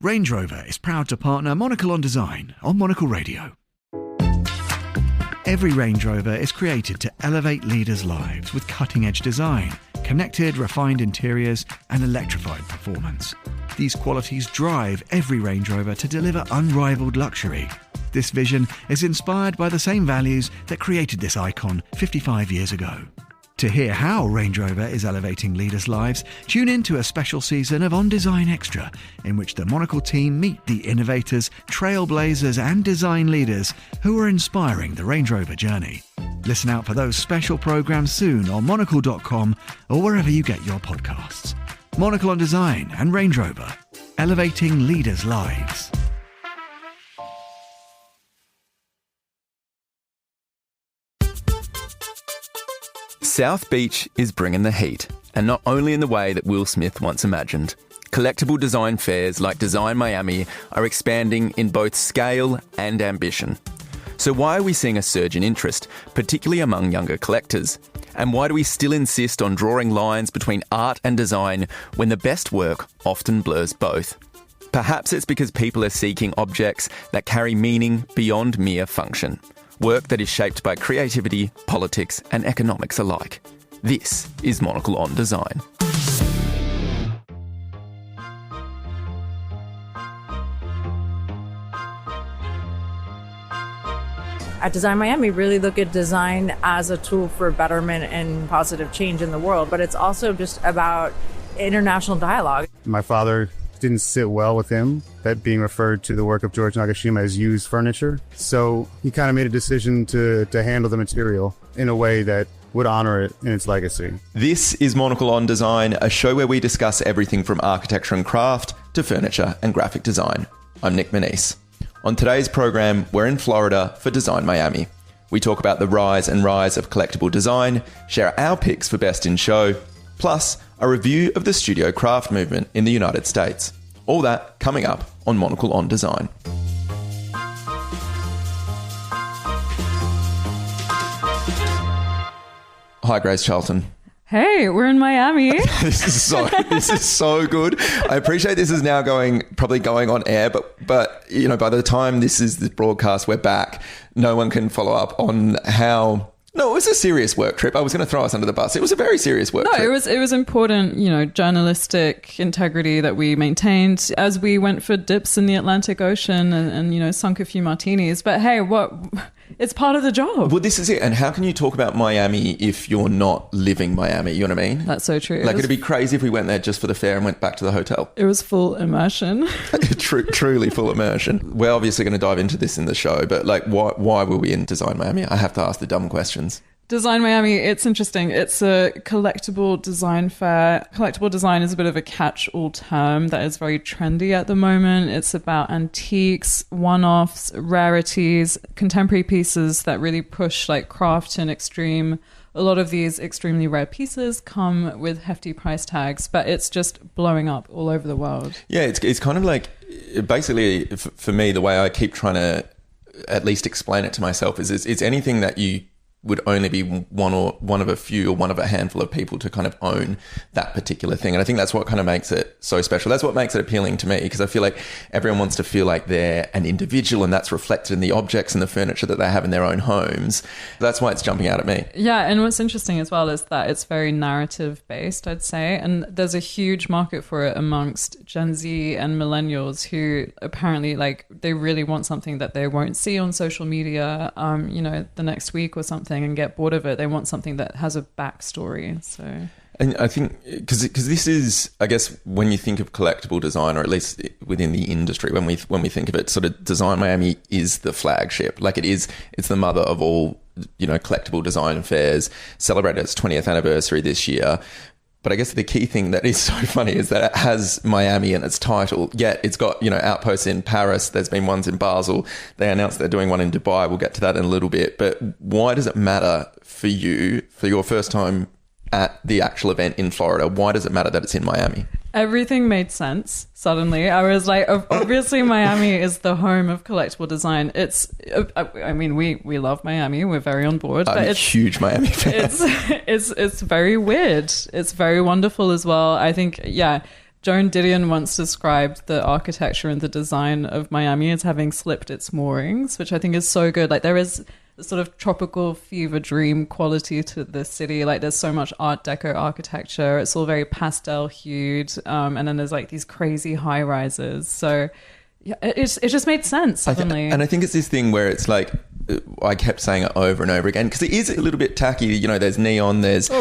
Range Rover is proud to partner Monocle on Design on Monocle Radio. Every Range Rover is created to elevate leaders' lives with cutting-edge design, connected, refined interiors, and electrified performance. These qualities drive every Range Rover to deliver unrivaled luxury. This vision is inspired by the same values that created this icon 55 years ago. To hear how Range Rover is elevating leaders' lives, tune in to a special season of On Design Extra, in which the Monocle team meet the innovators, trailblazers, and design leaders who are inspiring the Range Rover journey. Listen out for those special programs soon on monocle.com or wherever you get your podcasts. Monocle on Design and Range Rover, elevating leaders' lives. South Beach is bringing the heat, and not only in the way that Will Smith once imagined. Collectible design fairs like Design Miami are expanding in both scale and ambition. So why are we seeing a surge in interest, particularly among younger collectors? And why do we still insist on drawing lines between art and design when the best work often blurs both? Perhaps it's because people are seeking objects that carry meaning beyond mere function. Work that is shaped by creativity, politics, and economics alike. This is Monocle on Design. At Design Miami, we really look at design as a tool for betterment and positive change in the world, but it's also just about international dialogue. My father didn't sit well with him, that being referred to the work of George Nakashima as used furniture. So he kind of made a decision to handle the material in a way that would honor it in its legacy. This is Monocle on Design, a show where we discuss everything from architecture and craft to furniture and graphic design. I'm Nick Monisse. On today's program, we're in Florida for Design Miami. We talk about the rise and rise of collectible design, share our picks for best in show, plus a review of the studio craft movement in the United States. All that coming up on Monocle on Design. Hi, Grace Charlton. Hey, we're in Miami. This is so good. I appreciate this is now probably going on air, but you know, by the time this is the broadcast, we're back. No one can follow up on how. No, it was a serious work trip. I was going to throw us under the bus. It was a very serious work trip. No, it was important, you know, journalistic integrity that we maintained as we went for dips in the Atlantic Ocean and you know, sunk a few martinis. But hey, it's part of the job. Well, this is it. And how can you talk about Miami if you're not living Miami? You know what I mean? That's so true. Like, it'd be crazy if we went there just for the fair and went back to the hotel. It was full immersion. Truly full immersion. We're obviously going to dive into this in the show, but like, why were we in Design Miami? I have to ask the dumb questions. Design Miami, it's interesting. It's a collectible design fair. Collectible design is a bit of a catch-all term that is very trendy at the moment. It's about antiques, one-offs, rarities, contemporary pieces that really push like craft and extreme. A lot of these extremely rare pieces come with hefty price tags, but it's just blowing up all over the world. Yeah, it's kind of like, basically, for me, the way I keep trying to at least explain it to myself is it's anything that you would only be one of a few or one of a handful of people to kind of own that particular thing. And I think that's what kind of makes it so special. That's what makes it appealing to me, because I feel like everyone wants to feel like they're an individual, and that's reflected in the objects and the furniture that they have in their own homes. That's why it's jumping out at me. Yeah, and what's interesting as well is that it's very narrative based, I'd say, and there's a huge market for it amongst Gen Z and millennials who apparently like they really want something that they won't see on social media you know, the next week or something, and get bored of it. They want something that has a backstory. So, and I think because this is, I guess, when you think of collectible design, or at least within the industry, when we think of it, sort of Design Miami is the flagship. Like it's the mother of all, you know, collectible design fairs. Celebrated its 20th anniversary this year. But I guess the key thing that is so funny is that it has Miami in its title, yet it's got, you know, outposts in Paris. There's been ones in Basel. They announced they're doing one in Dubai. We'll get to that in a little bit. But why does it matter for you, for your first time at the actual event in Florida? Why does it matter that it's in Miami? Everything made sense suddenly. I was like, obviously Miami is the home of collectible design. It's, I mean, we love Miami. We're very on board. I'm a huge Miami fan. It's very weird. It's very wonderful as well. I think, yeah, Joan Didion once described the architecture and the design of Miami as having slipped its moorings, which I think is so good. Like there is a sort of tropical fever dream quality to the city. Like there's so much Art Deco architecture. It's all very pastel hued. And then there's like these crazy high rises. So yeah, it just made sense suddenly. And I think it's this thing where it's like, I kept saying it over and over again because it is a little bit tacky. You know, there's neon, there's, but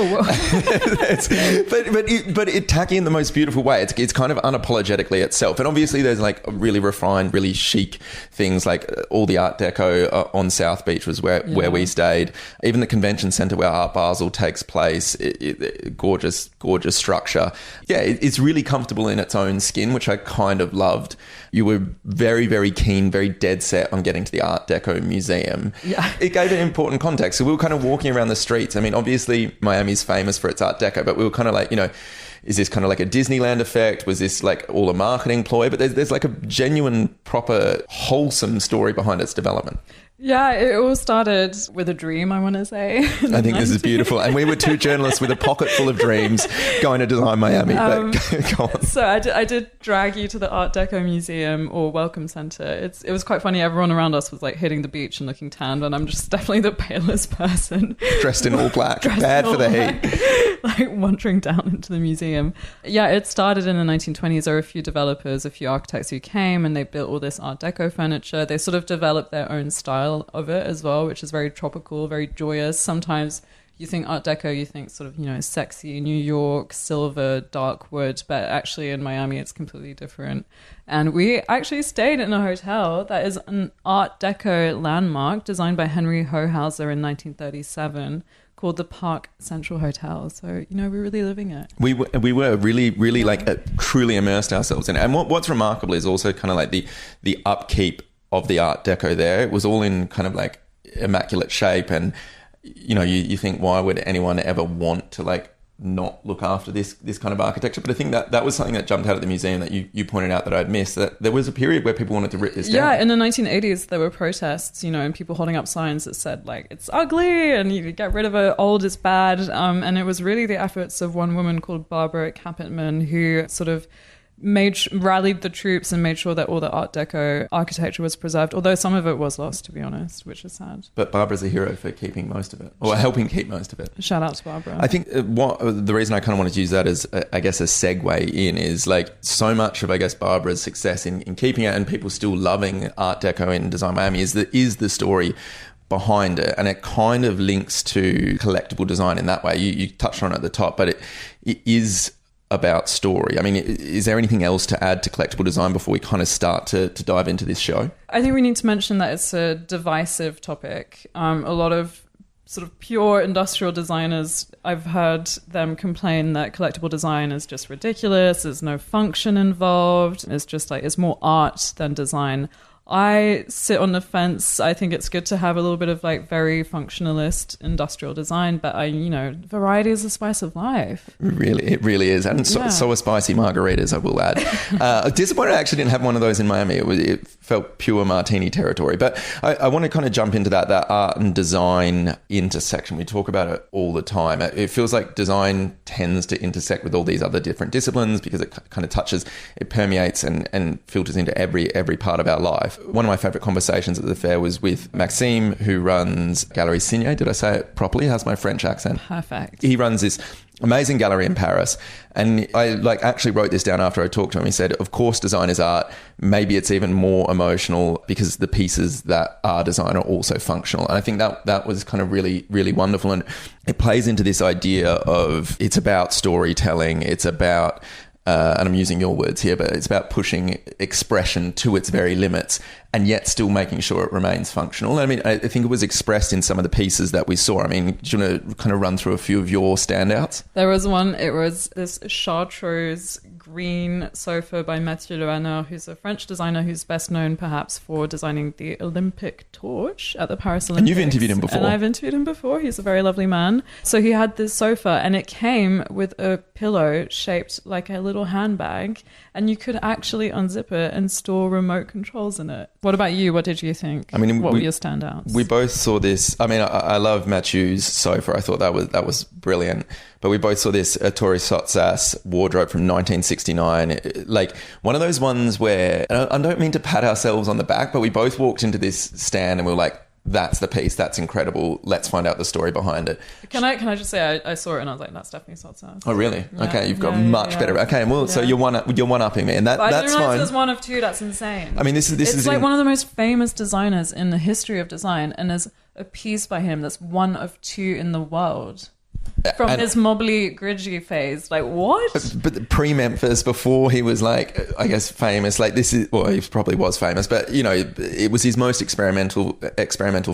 it tacky in the most beautiful way. It's kind of unapologetically itself, and obviously there's like really refined, really chic things like all the Art Deco on South Beach was where we stayed. Even the convention centre where Art Basel takes place, gorgeous structure. Yeah, it's really comfortable in its own skin, which I kind of loved. You were very, very keen, very dead set on getting to the Art Deco museum. Yeah. It gave an important context. So we were kind of walking around the streets. I mean, obviously Miami's famous for its Art Deco, but we were kind of like, you know, is this kind of like a Disneyland effect? Was this like all a marketing ploy? But there's like a genuine, proper, wholesome story behind its development. Yeah, it all started with a dream, I want to say. I think this is beautiful. And we were two journalists with a pocket full of dreams going to design Miami. But go on. So I did drag you to the Art Deco Museum or Welcome Center. It was quite funny. Everyone around us was like hitting the beach and looking tanned, and I'm just definitely the palest person. Dressed in all black. Bad for the heat. Like wandering down into the museum. Yeah, it started in the 1920s. There were a few developers, a few architects who came and they built all this Art Deco furniture. They sort of developed their own style of it as well, which is very tropical, very joyous. Sometimes you think Art Deco, you think sort of, you know, sexy New York, silver, dark wood, but actually in Miami it's completely different. And we actually stayed in a hotel that is an Art Deco landmark designed by Henry Hohauser in 1937 called the Park Central Hotel. So, you know, we're really living it. We were really like truly immersed ourselves in it. And what's remarkable is also kind of like the upkeep of the Art Deco there. It was all in kind of like immaculate shape, and you know, you think, why would anyone ever want to like not look after this kind of architecture? But I think that was something that jumped out at the museum that you pointed out that I'd missed, that there was a period where people wanted to rip this down. Yeah, in the 1980s there were protests, you know, and people holding up signs that said like, it's ugly and you get rid of it, old is bad, and it was really the efforts of one woman called Barbara Capitman who sort of rallied the troops and made sure that all the Art Deco architecture was preserved, although some of it was lost, to be honest, which is sad. But Barbara's a hero for keeping most of it, or helping keep most of it. Shout out to Barbara. I think the reason I kind of wanted to use that as, I guess, a segue in is like so much of, I guess, Barbara's success in keeping it and people still loving Art Deco in Design Miami is the story behind it, and it kind of links to collectible design in that way. You touched on it at the top, but it is about story. I mean, is there anything else to add to collectible design before we kind of start to dive into this show? I think we need to mention that it's a divisive topic. A lot of sort of pure industrial designers, I've heard them complain that collectible design is just ridiculous, there's no function involved, it's just like, it's more art than design. I sit on the fence. I think it's good to have a little bit of like very functionalist industrial design, but variety is the spice of life. It really is. And so are spicy margaritas, I will add. Disappointed I actually didn't have one of those in Miami. It felt pure martini territory. But I want to kind of jump into that art and design intersection. We talk about it all the time. It feels like design tends to intersect with all these other different disciplines because it kind of touches, it permeates and filters into every part of our life. One of my favourite conversations at the fair was with Maxime, who runs Gallery Signé. Did I say it properly? How's my French accent? Perfect. He runs this amazing gallery in Paris. And I actually wrote this down after I talked to him. He said, of course, design is art. Maybe it's even more emotional because the pieces that are design are also functional. And I think that was kind of really, really wonderful. And it plays into this idea of it's about storytelling. It's about and I'm using your words here, but it's about pushing expression to its very limits and yet still making sure it remains functional. I mean, I think it was expressed in some of the pieces that we saw. I mean, do you want to kind of run through a few of your standouts? There was one, it was this Chartreuse green sofa by Mathieu Lehaneur, who's a French designer who's best known perhaps for designing the Olympic torch at the Paris Olympics. And you've interviewed him before. And I've interviewed him before. He's a very lovely man. So he had this sofa and it came with a pillow shaped like a little handbag, and you could actually unzip it and store remote controls in it. What about you? What did you think? I mean, what were your standouts? We both saw this. I mean, I love Mathieu's sofa. I thought that was brilliant. But we both saw this Ettore Sottsass wardrobe from 1960 69. Like one of those ones where, and I don't mean to pat ourselves on the back, but we both walked into this stand and we were like, that's the piece, that's incredible, let's find out the story behind it. Can I just say I saw it and I was like, that's definitely Sotzas. Oh really? Yeah. Okay, you've got much better. Okay, well, so you're one-upping me, and that's fine. I didn't realize there's one of two. That's insane. I mean, this is like one of the most famous designers in the history of design, and there's a piece by him that's one of two in the world. From his Mobley Gridgy phase, like what? But pre-Memphis, before he was like, I guess, famous. Like this is, well, he probably was famous, but you know, it was his most experimental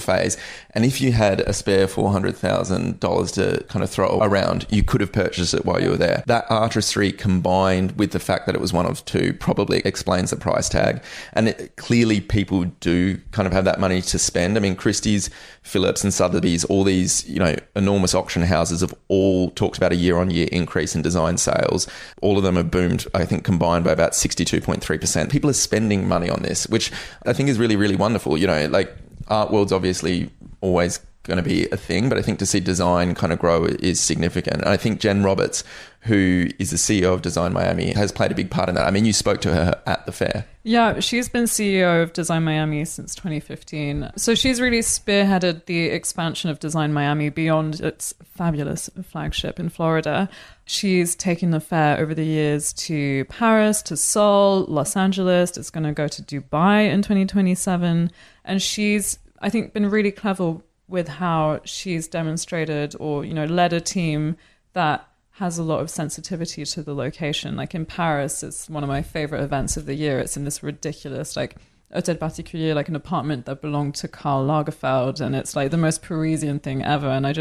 phase. And if you had a spare $400,000 to kind of throw around, you could have purchased it while you were there. That artistry combined with the fact that it was one of two probably explains the price tag. And clearly, people do kind of have that money to spend. I mean, Christie's, Phillips, and Sotheby's, all these, you know, enormous auction houses have all talked about a year-on-year increase in design sales. All of them have boomed, I think, combined by about 62.3%. People are spending money on this, which I think is really, really wonderful. You know, like art world's obviously always going to be a thing, but I think to see design kind of grow is significant. And I think Jen Roberts, who is the CEO of Design Miami, has played a big part in that. I mean, you spoke to her at the fair. Yeah, she's been CEO of Design Miami since 2015. So she's really spearheaded the expansion of Design Miami beyond its fabulous flagship in Florida. She's taken the fair over the years to Paris, to Seoul, Los Angeles. It's going to go to Dubai in 2027. And she's, I think, been really clever with how she's demonstrated or, you know, led a team that has a lot of sensitivity to the location. Like in Paris, it's one of my favorite events of the year. It's in this ridiculous, like, hôtel particulier, like an apartment that belonged to Karl Lagerfeld. And it's like the most Parisian thing ever. And I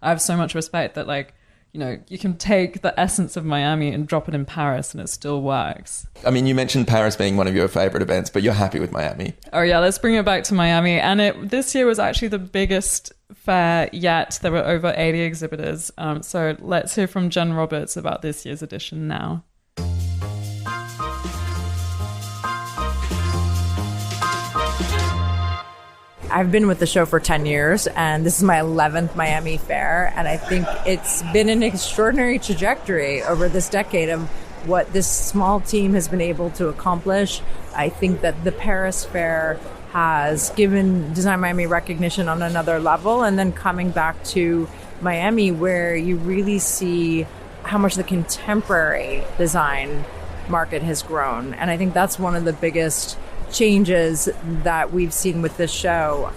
have so much respect that, like, you know, you can take the essence of Miami and drop it in Paris and it still works. I mean, you mentioned Paris being one of your favorite events, but you're happy with Miami. Oh yeah, let's bring it back to Miami. And this year was actually the biggest fair yet. There were over 80 exhibitors. So let's hear from Jen Roberts about this year's edition now. I've been with the show for 10 years, and this is my 11th Miami Fair, and I think it's been an extraordinary trajectory over this decade of what this small team has been able to accomplish. I think that the Paris Fair has given Design Miami recognition on another level, and then coming back to Miami, where you really see how much the contemporary design market has grown. And I think that's one of the biggest changes that we've seen with this show,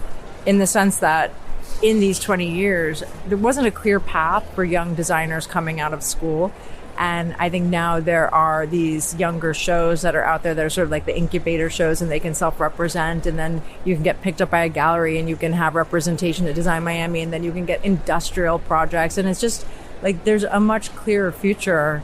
in the sense that in these 20 years, there wasn't a clear path for young designers coming out of school. And I think now there are these younger shows that are out there that are sort of like the incubator shows, and they can self-represent, and then you can get picked up by a gallery and you can have representation at Design Miami, and then you can get industrial projects. And it's just like there's a much clearer future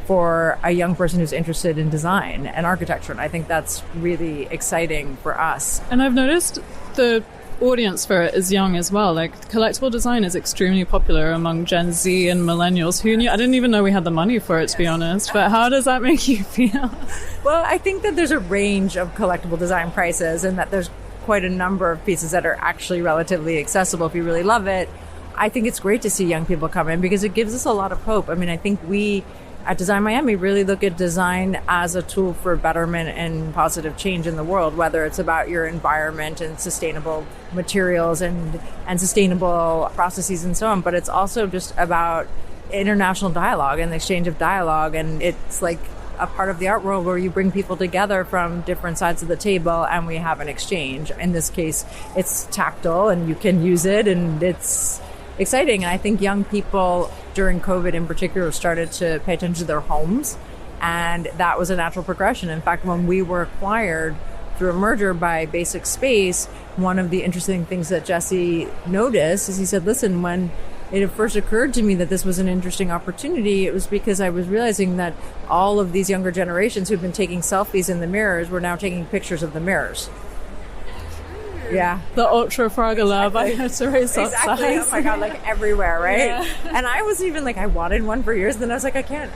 for a young person who's interested in design and architecture. And I think that's really exciting for us. And I've noticed the audience for it is young as well. Like, collectible design is extremely popular among Gen Z and millennials. Who knew? I didn't even know we had the money for it, to be honest. But how does that make you feel? Well, I think that there's a range of collectible design prices, and that there's quite a number of pieces that are actually relatively accessible if you really love it. I think it's great to see young people come in because it gives us a lot of hope. I mean, I think we at Design Miami really look at design as a tool for betterment and positive change in the world, whether it's about your environment and sustainable materials and sustainable processes and so on. But it's also just about international dialogue and the exchange of dialogue. And it's like a part of the art world where you bring people together from different sides of the table and we have an exchange. In this case, it's tactile and you can use it, and it's exciting. And I think young people during COVID in particular started to pay attention to their homes, and that was a natural progression. In fact, when we were acquired through a merger by Basic Space, one of the interesting things that Jesse noticed is he said, listen, when it first occurred to me that this was an interesting opportunity, it was because I was realizing that all of these younger generations who've been taking selfies in the mirrors were now taking pictures of the mirrors. Yeah. The ultra Fragala by Teresa. Exactly. Oh my God, like everywhere, right? Yeah. And I was even like, I wanted one for years. Then I was like, I can't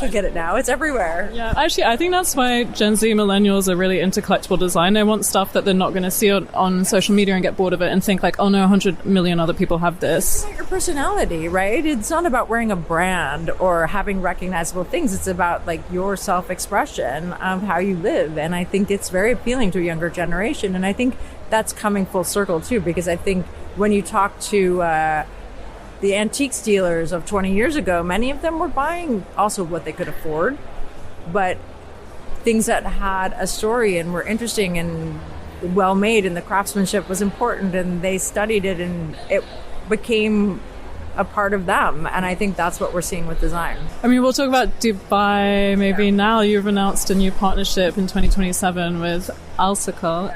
You get it now. It's everywhere. Yeah, actually, I think that's why Gen Z millennials are really into collectible design. They want stuff that they're not going to see on social media and get bored of it and think like, oh no, 100 million other people have this. It's about your personality, right? It's not about wearing a brand or having recognizable things. It's about like your self-expression of how you live. And I think it's very appealing to a younger generation. And I think that's coming full circle too, because I think when you talk to the antiques dealers of 20 years ago, many of them were buying also what they could afford, but things that had a story and were interesting and well made, and the craftsmanship was important, and they studied it, and it became a part of them. And I think that's what we're seeing with design. I mean, we'll talk about Dubai maybe now. You've announced a new partnership in 2027 with Alsacle.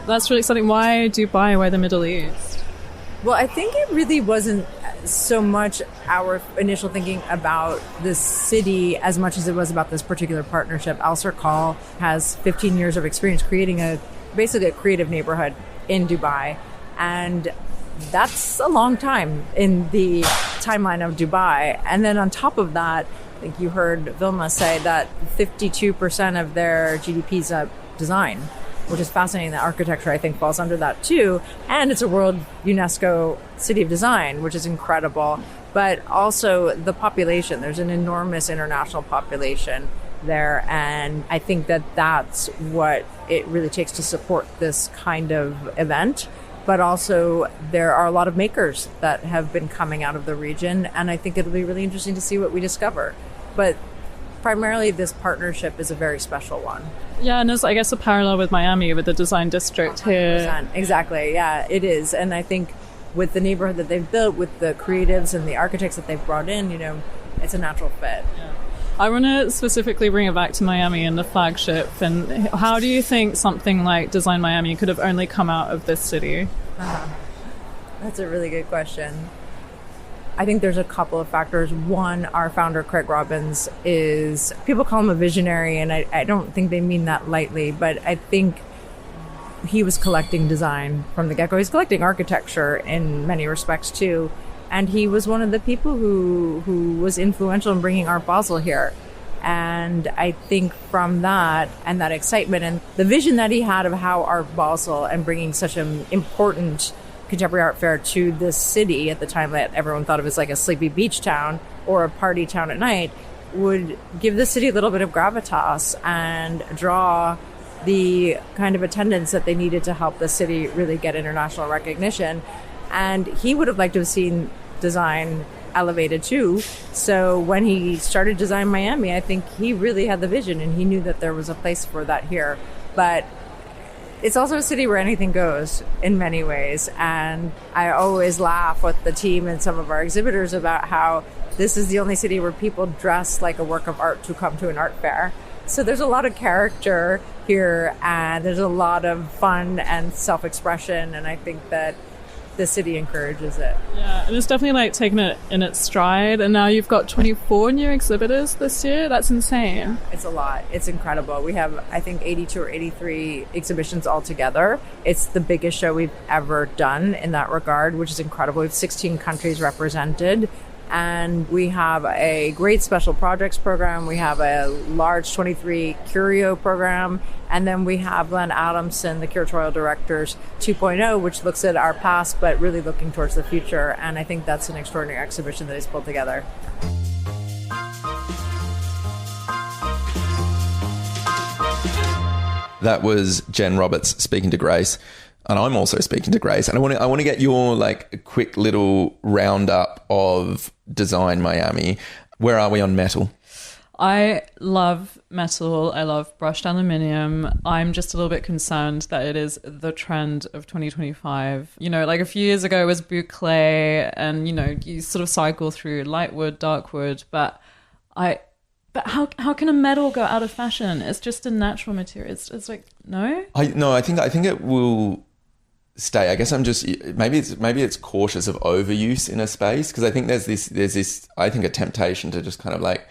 That's really exciting. Why Dubai? Why the Middle East? Well, I think it really wasn't so much our initial thinking about this city as much as it was about this particular partnership. Alsacle has 15 years of experience creating basically a creative neighborhood in Dubai. And that's a long time in the timeline of Dubai. And then on top of that, I think you heard Vilma say that 52% of their GDP is design, which is fascinating. That architecture, I think, falls under that too. And it's a World UNESCO City of Design, which is incredible. But also the population. There's an enormous international population there. And I think that that's what it really takes to support this kind of event. But also there are a lot of makers that have been coming out of the region. And I think it'll be really interesting to see what we discover. But primarily this partnership is a very special one. Yeah, and there's, I guess, a parallel with Miami, with the design district here. Exactly, yeah, it is. And I think with the neighborhood that they've built, with the creatives and the architects that they've brought in, it's a natural fit. Yeah. I want to specifically bring it back to Miami and the flagship. And how do you think something like Design Miami could have only come out of this city? That's a really good question. I think there's a couple of factors. One, our founder, Craig Robbins, people call him a visionary, and I don't think they mean that lightly, but I think he was collecting design from the get-go. He's collecting architecture in many respects too. And he was one of the people who was influential in bringing Art Basel here. And I think from that and that excitement and the vision that he had of how Art Basel and bringing such an important contemporary art fair to this city at the time that everyone thought of as like a sleepy beach town or a party town at night would give the city a little bit of gravitas and draw the kind of attendance that they needed to help the city really get international recognition. And he would have liked to have seen design elevated too. So when he started Design Miami, I think he really had the vision and he knew that there was a place for that here. But it's also a city where anything goes in many ways. And I always laugh with the team and some of our exhibitors about how this is the only city where people dress like a work of art to come to an art fair. So there's a lot of character here and there's a lot of fun and self-expression. And I think that the city encourages it. Yeah, and it's definitely like taking it in its stride. And now you've got 24 new exhibitors this year. That's insane. It's a lot. It's incredible. We have, I think, 82 or 83 exhibitions altogether. It's the biggest show we've ever done in that regard, which is incredible. We have 16 countries represented. And we have a great special projects program. We have a large 23 curio program. And then we have Glenn Adamson, the curatorial director's 2.0, which looks at our past, but really looking towards the future. And I think that's an extraordinary exhibition that he's pulled together. That was Jen Roberts speaking to Grace. And I'm also speaking to Grace. And I want to get your like a quick little roundup of Design Miami. Where are we on metal? I love metal. I love brushed aluminium. I'm just a little bit concerned that it is the trend of 2025. You know, like a few years ago it was boucle and, you know, you sort of cycle through light wood, dark wood. But how can a metal go out of fashion? It's just a natural material. It's like, no? I think it will stay. I guess I'm just maybe it's cautious of overuse in a space, because I think there's this I think a temptation to just kind of like,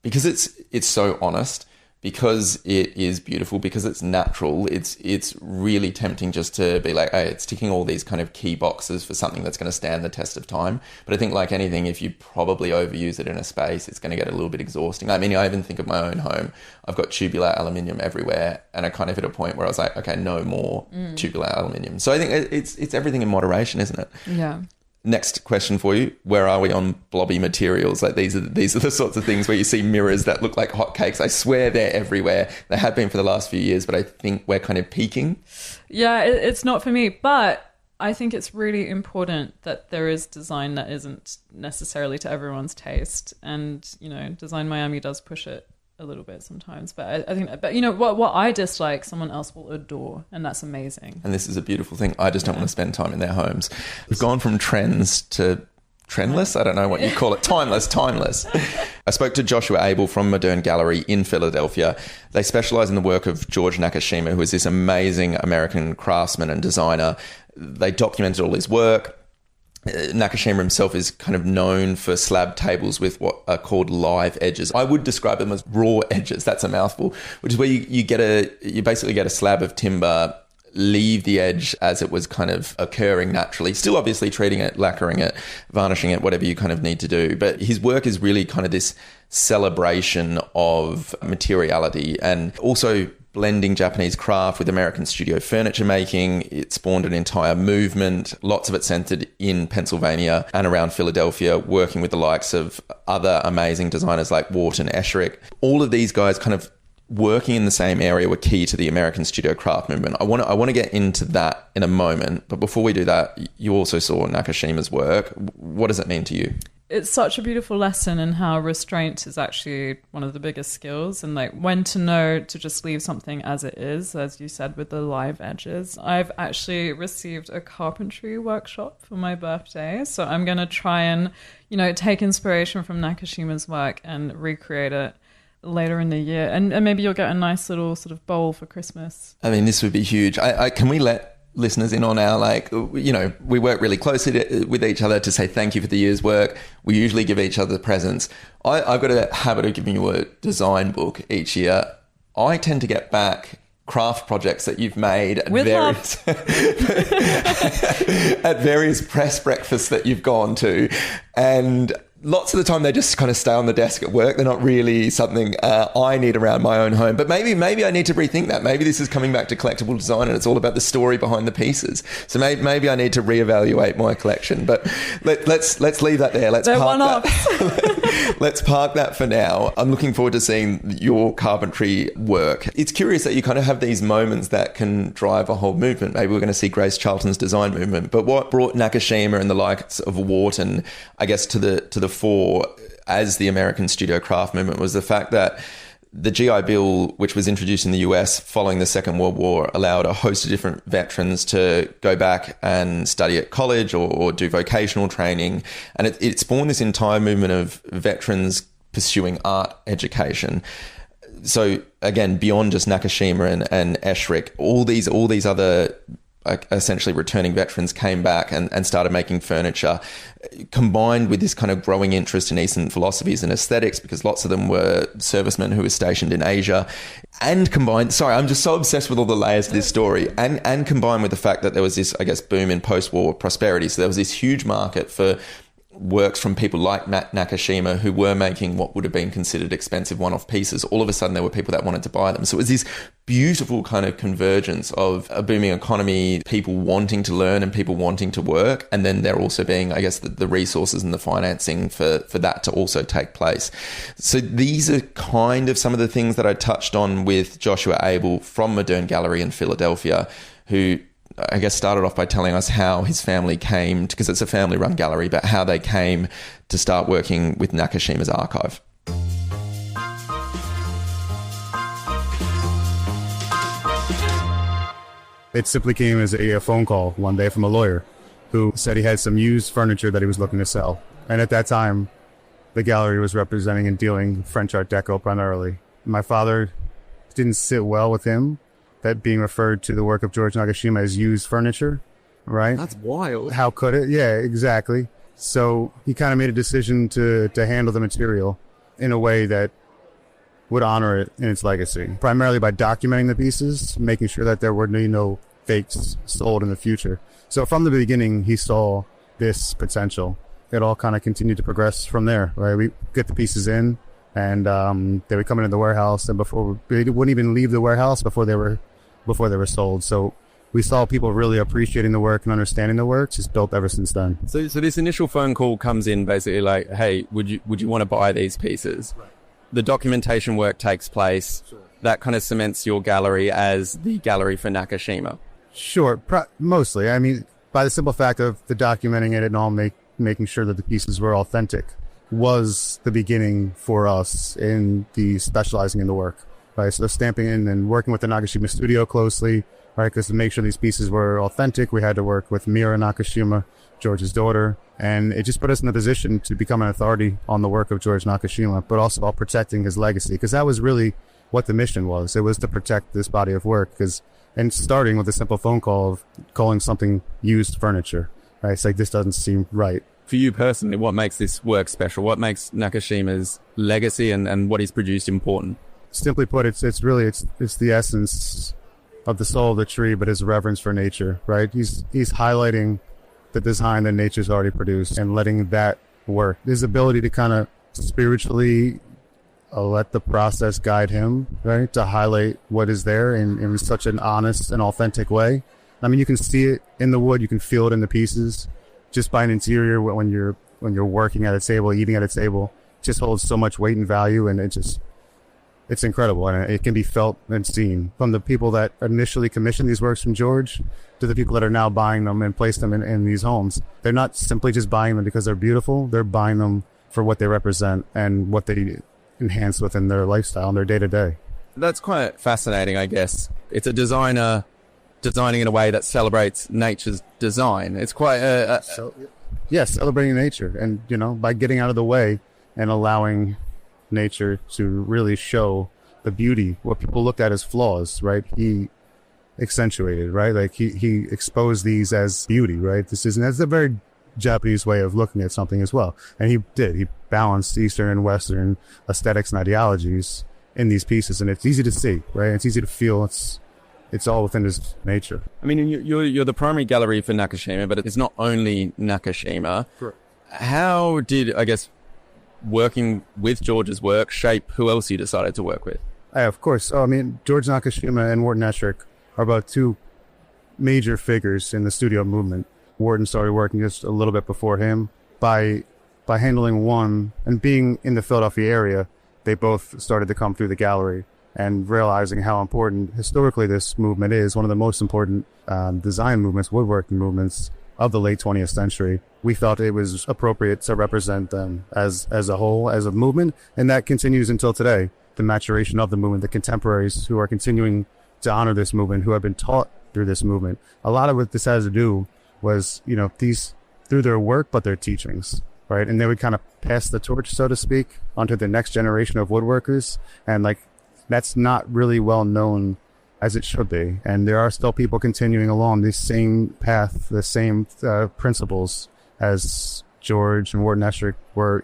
because it's so honest, because it is beautiful, because it's natural, it's really tempting just to be like, hey, it's ticking all these kind of key boxes for something that's going to stand the test of time. But I think like anything, if you probably overuse it in a space, it's going to get a little bit exhausting. I mean, I even think of my own home. I've got tubular aluminium everywhere, and I kind of hit a point where I was like, okay, no more tubular aluminium. So I think it's everything in moderation, isn't it? Yeah. Next question for you. Where are we on blobby materials? Like these are the sorts of things where you see mirrors that look like hotcakes. I swear they're everywhere. They have been for the last few years, but I think we're kind of peaking. Yeah, it's not for me, but I think it's really important that there is design that isn't necessarily to everyone's taste. And, you know, Design Miami does push it a little bit sometimes, but I think, but you know, what I dislike, someone else will adore, and that's amazing. And this is a beautiful thing. I just don't want to spend time in their homes. We've gone from trends to trendless. I don't know what you call it. Timeless. I spoke to Joshua Abel from Moderne Gallery in Philadelphia. They specialize in the work of George Nakashima, who is this amazing American craftsman and designer. They documented all his work. Nakashima himself is kind of known for slab tables with what are called live edges. I would describe them as raw edges. That's a mouthful, which is where you basically get a slab of timber, leave the edge as it was kind of occurring naturally, still obviously treating it, lacquering it, varnishing it, whatever you kind of need to do. But his work is really kind of this celebration of materiality and also blending Japanese craft with American studio furniture making. It spawned an entire movement, lots of it centered in Pennsylvania and around Philadelphia, working with the likes of other amazing designers like Wharton Esherick. All of these guys kind of working in the same area were key to the American studio craft movement. I want to get into that in a moment, but before we do that, you also saw Nakashima's work. What does it mean to you? It's such a beautiful lesson in how restraint is actually one of the biggest skills, and like when to know to just leave something as it is, as you said, with the live edges. I've actually received a carpentry workshop for my birthday, so I'm going to try and, you know, take inspiration from Nakashima's work and recreate it later in the year, and maybe you'll get a nice little sort of bowl for Christmas. I mean, this would be huge. Can we let listeners in on our, like, you know, we work really closely with each other to say thank you for the year's work. We usually give each other presents. I've got a habit of giving you a design book each year. I tend to get back craft projects that you've made at various press breakfasts that you've gone to, and lots of the time they just kind of stay on the desk at work. They're not really something I need around my own home. But maybe I need to rethink that. Maybe this is coming back to collectible design and it's all about the story behind the pieces. So maybe I need to reevaluate my collection. But let's leave that there. Let's park that for now. I'm looking forward to seeing your carpentry work. It's curious that you kind of have these moments that can drive a whole movement. Maybe we're going to see Grace Charlton's design movement. But what brought Nakashima and the likes of Wharton, I guess, to the fore as the American studio craft movement was the fact that the GI Bill, which was introduced in the US following the Second World War, allowed a host of different veterans to go back and study at college or do vocational training. And it spawned this entire movement of veterans pursuing art education. So again, beyond just Nakashima and Esherick, all these other essentially returning veterans came back and started making furniture, combined with this kind of growing interest in Eastern philosophies and aesthetics, because lots of them were servicemen who were stationed in Asia, and combined, sorry, I'm just so obsessed with all the layers of this story, and combined with the fact that there was this, I guess, boom in post-war prosperity. So there was this huge market for works from people like Nakashima who were making what would have been considered expensive one-off pieces. All of a sudden there were people that wanted to buy them. So it was this beautiful kind of convergence of a booming economy, people wanting to learn and people wanting to work, and then there also being, I guess, the resources and the financing for that to also take place. So these are kind of some of the things that I touched on with Joshua Abel from Moderne Gallery in Philadelphia, who I guess started off by telling us how his family came, because it's a family-run gallery, but how they came to start working with Nakashima's archive. It simply came as a phone call one day from a lawyer who said he had some used furniture that he was looking to sell. And at that time, the gallery was representing and dealing French Art Deco primarily. My father didn't sit well with him, that being referred to the work of George Nakashima as used furniture, right? That's wild. How could it? Yeah, exactly. So he kind of made a decision to handle the material in a way that would honor it in its legacy, primarily by documenting the pieces, making sure that there were no fakes sold in the future. So from the beginning, he saw this potential. It all kind of continued to progress from there, right? We get the pieces in, and they would come into the warehouse, and before they wouldn't even leave the warehouse before they were sold. So we saw people really appreciating the work and understanding the work. It's built ever since then. So this initial phone call comes in basically like, hey, would you want to buy these pieces? Right. The documentation work takes place. Sure. That kind of cements your gallery as the gallery for Nakashima. Sure, mostly. I mean, by the simple fact of the documenting it and all, making sure that the pieces were authentic was the beginning for us in the specializing in the work. Right, so stamping in and working with the Nakashima studio closely, right? Because to make sure these pieces were authentic, we had to work with Mira Nakashima, George's daughter, and it just put us in a position to become an authority on the work of George Nakashima, but also while protecting his legacy, because that was really what the mission was. It was to protect this body of work, and starting with a simple phone call of calling something used furniture, right? It's like, this doesn't seem right. For you personally, what makes this work special? What makes Nakashima's legacy and what he's produced important? Simply put, it's the essence of the soul of the tree, but his reverence for nature, right? He's highlighting the design that nature's already produced and letting that work. His ability to kind of spiritually let the process guide him, right? To highlight what is there in such an honest and authentic way. I mean, you can see it in the wood, you can feel it in the pieces, just by an interior when you're working at a table, eating at a table, it just holds so much weight and value, and it's incredible, and it can be felt and seen from the people that initially commissioned these works from George to the people that are now buying them and place them in these homes. They're not simply just buying them because they're beautiful. They're buying them for what they represent and what they enhance within their lifestyle and their day-to-day. That's quite fascinating, I guess. It's a designer designing in a way that celebrates nature's design. It's quite celebrating nature, and by getting out of the way and allowing nature to really show the beauty, what people looked at as flaws, right? He accentuated, right? Like he exposed these as beauty, right? That's a very Japanese way of looking at something as well. And he balanced Eastern and Western aesthetics and ideologies in these pieces, and it's easy to see, right? It's easy to feel. It's all within his nature. I mean, you're the primary gallery for Nakashima, but it's not only Nakashima. Correct. How did, I guess, working with George's work shape who else you decided to work with? Of course. George Nakashima and Wharton Eschrick are about two major figures in the studio movement. Wharton started working just a little bit before him. By handling one and being in the Philadelphia area, they both started to come through the gallery, and realizing how important historically this movement is, one of the most important design movements, woodworking movements of the late 20th century. We felt it was appropriate to represent them as a whole, as a movement, and that continues until today. The maturation of the movement, the contemporaries who are continuing to honor this movement, who have been taught through this movement. A lot of what this has to do was, these through their work, but their teachings, right? And they would kind of pass the torch, so to speak, onto the next generation of woodworkers, and that's not really well known as it should be. And there are still people continuing along the same path, the same principles as George and Wharton Eschrick were,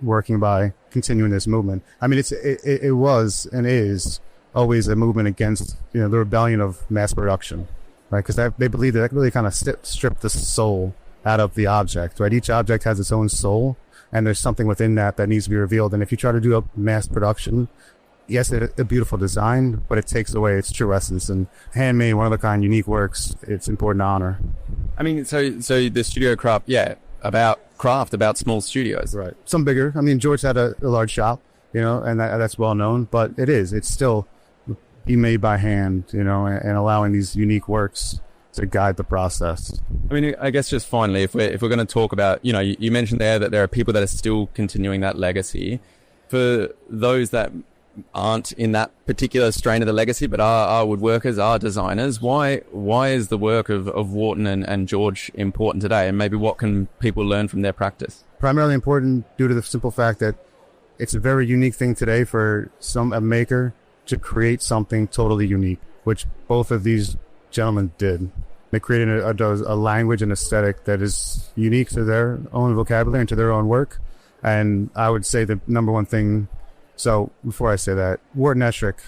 working by, continuing this movement. I mean, it was and is always a movement against, the rebellion of mass production, right? Because they believe that really kind of stripped the soul out of the object, right? Each object has its own soul, and there's something within that needs to be revealed. And if you try to do a mass production, yes, a beautiful design, but it takes away its true essence. And handmade, one-of-a-kind, unique works, it's important to honor. I mean, so the studio craft, about small studios. Right. Some bigger. I mean, George had a large shop, and that's well known, but it's still be made by hand, and allowing these unique works to guide the process. I mean, I guess just finally, if we're going to talk about, you mentioned there that there are people that are still continuing that legacy. For those that aren't in that particular strain of the legacy, but are woodworkers, are designers, why is the work of Wharton and George important today? And maybe what can people learn from their practice? Primarily important due to the simple fact that it's a very unique thing today for a maker to create something totally unique, which both of these gentlemen did. They created a language and aesthetic that is unique to their own vocabulary and to their own work. And I would say the number one thing So before I say that, Ward Neschrick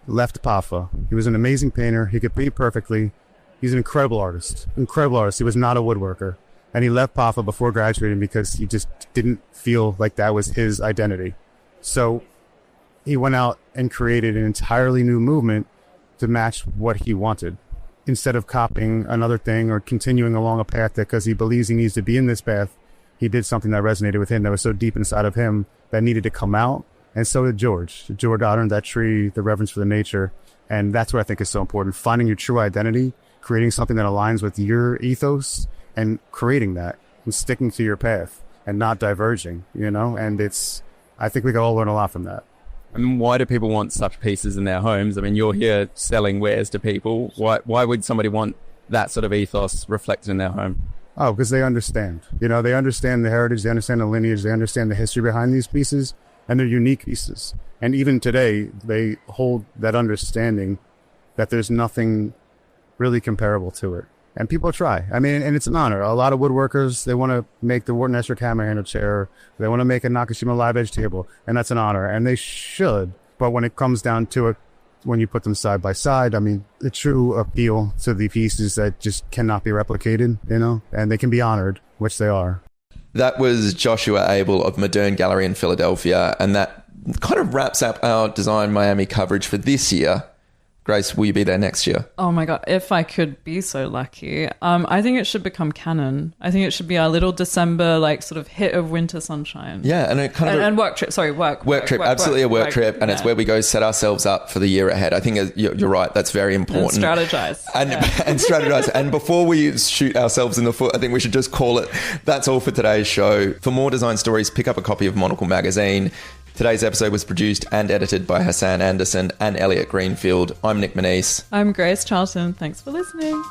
left PAFA. He was an amazing painter. He could paint perfectly. He's an incredible artist. Incredible artist. He was not a woodworker. And he left PAFA before graduating because he just didn't feel like that was his identity. So he went out and created an entirely new movement to match what he wanted. Instead of copying another thing or continuing along a path that because he believes he needs to be in this path, he did something that resonated with him that was so deep inside of him that needed to come out. And so did George. George honored that tree, the reverence for the nature. And that's what I think is so important. Finding your true identity, creating something that aligns with your ethos and creating that and sticking to your path and not diverging, you know? And I think we can all learn a lot from that. And why do people want such pieces in their homes? I mean, you're here selling wares to people. Why would somebody want that sort of ethos reflected in their home? Oh, because they understand. You know, they understand the heritage, they understand the lineage, they understand the history behind these pieces, and they're unique pieces. And even today, they hold that understanding that there's nothing really comparable to it. And people try. I mean, and it's an honor. A lot of woodworkers, they want to make the Ward Neschrick hammer handle chair. They want to make a Nakashima live edge table. And that's an honor. And they should. But when it comes down to it, when you put them side by side, I mean, the true appeal to the pieces that just cannot be replicated, you know, and they can be honored, which they are. That was Joshua Abel of Moderne Gallery in Philadelphia. And that kind of wraps up our Design Miami coverage for this year. Grace, will you be there next year? Oh my God, if I could be so lucky. I think it should become canon. I think it should be our little December, like, sort of hit of winter sunshine. Yeah, and it kind of... And work trip, sorry, work trip, absolutely a work trip, and it's where we go set ourselves up for the year ahead. I think you're right, that's very important. And strategize. And strategize. And before we shoot ourselves in the foot, I think we should just call it. That's all for today's show. For more design stories, pick up a copy of Monocle magazine. Today's episode was produced and edited by Hassan Anderson and Elliot Greenfield. I'm Nick Monisse. I'm Grace Charlton. Thanks for listening.